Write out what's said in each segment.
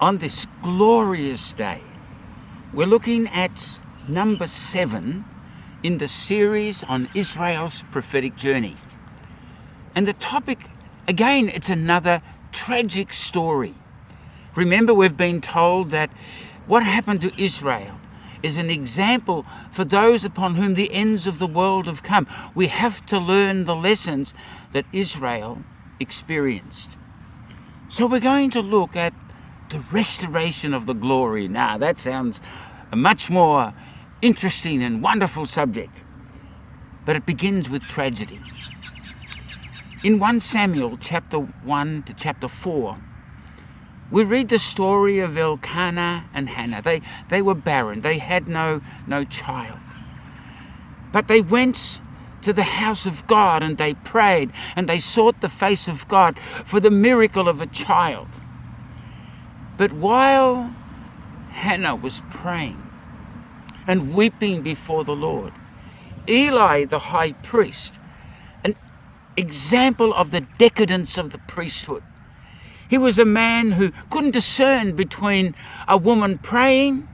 On this glorious day, we're looking at number 7 in the series on Israel's prophetic journey. And the topic, again, it's another tragic story. Remember, we've been told that what happened to Israel is an example for those upon whom the ends of the world have come. We have to learn the lessons that Israel experienced. So we're going to look at the restoration of the glory. Now, that sounds a much more interesting and wonderful subject, but it begins with tragedy. In 1 Samuel chapter 1 to chapter 4, we read the story of Elkanah and Hannah. They were barren. They had no child. But they went to the house of God and they prayed and they sought the face of God for the miracle of a child. But while Hannah was praying and weeping before the Lord, Eli, the high priest, an example of the decadence of the priesthood, he was a man who couldn't discern between a woman praying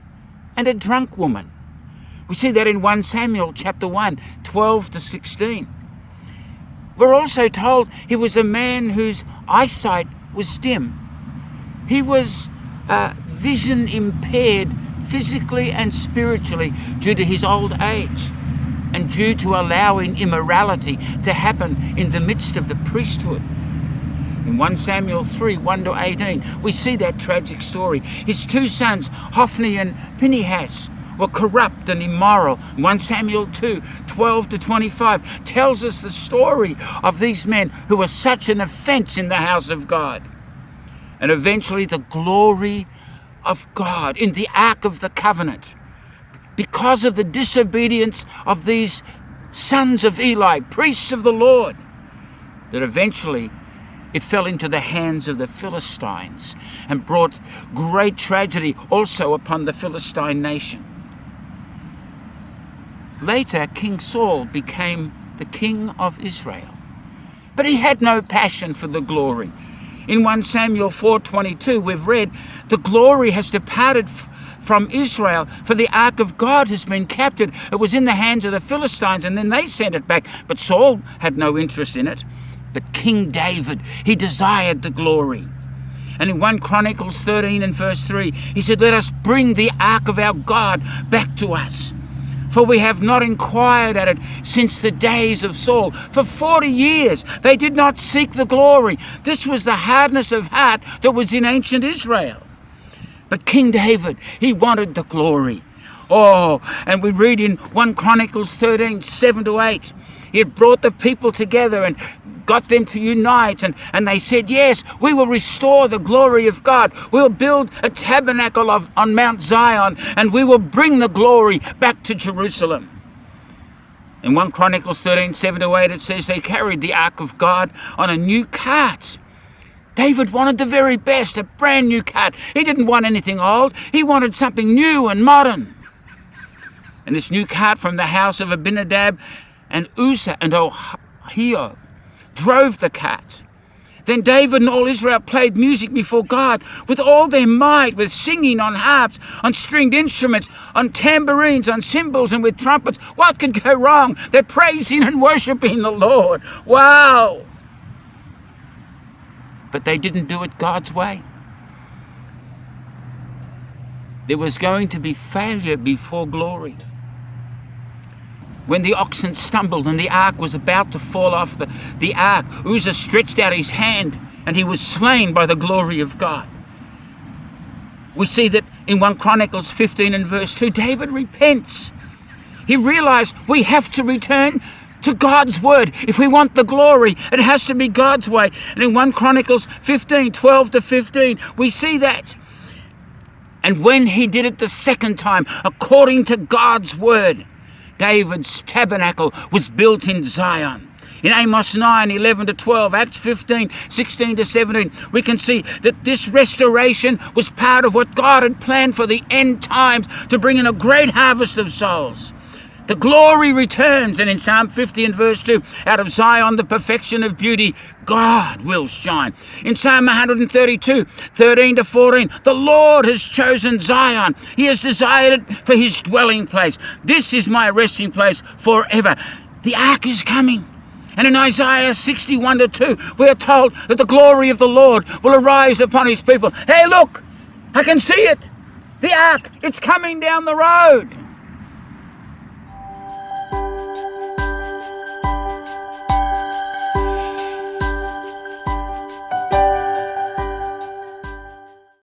and a drunk woman. We see that in 1 Samuel chapter 1, 12 to 16. We're also told he was a man whose eyesight was dim. He was vision impaired physically and spiritually due to his old age and due to allowing immorality to happen in the midst of the priesthood. In 1 Samuel 3, 1 to 18, we see that tragic story. His 2 sons, Hophni and Phinehas, were corrupt and immoral. 1 Samuel 2, 12 to 25 tells us the story of these men who were such an offense in the house of God. And eventually the glory of God in the Ark of the Covenant, because of the disobedience of these sons of Eli, priests of the Lord, that eventually it fell into the hands of the Philistines and brought great tragedy also upon the Philistine nation. Later, King Saul became the king of Israel, but he had no passion for the glory. In 1 Samuel 4:22, we've read, the glory has departed from Israel, for the ark of God has been captured. It was in the hands of the Philistines, and then they sent it back. But Saul had no interest in it. But King David, he desired the glory. And in 1 Chronicles 13 and verse 3, he said, let us bring the ark of our God back to us. For we have not inquired at it since the days of Saul. For 40 years they did not seek the glory. This was the hardness of heart that was in ancient Israel. But King David, he wanted the glory. Oh, and we read in 1 Chronicles 13, 7 to 8, he had brought the people together and got them to unite, and they said, yes, we will restore the glory of God. We'll build a tabernacle on Mount Zion, and we will bring the glory back to Jerusalem. In 1 Chronicles 13, 7 to 8, it says they carried the ark of God on a new cart. David wanted the very best, a brand new cart. He didn't want anything old. He wanted something new and modern. And this new cart from the house of Abinadab and Uzzah and Ahio drove the cart. Then David and all Israel played music before God with all their might, with singing on harps, on stringed instruments, on tambourines, on cymbals, and with trumpets. What could go wrong? They're praising and worshiping the Lord. Wow! But they didn't do it God's way. There was going to be failure before glory. When the oxen stumbled and the ark was about to fall off the ark, Uzzah stretched out his hand and he was slain by the glory of God. We see that in 1 Chronicles 15 and verse 2, David repents. He realized we have to return to God's word. If we want the glory, it has to be God's way. And in 1 Chronicles 15, 12 to 15, we see that. And when he did it the second time, according to God's word, David's tabernacle was built in Zion. In Amos 9, 11 to 12, Acts 15, 16 to 17, we can see that this restoration was part of what God had planned for the end times to bring in a great harvest of souls. The glory returns, and in Psalm 50 and verse 2, out of Zion the perfection of beauty, God will shine. In Psalm 132, 13 to 14, the Lord has chosen Zion. He has desired it for his dwelling place. This is my resting place forever. The ark is coming. And in Isaiah 61 to 2, we are told that the glory of the Lord will arise upon his people. Hey, look, I can see it. The ark, it's coming down the road.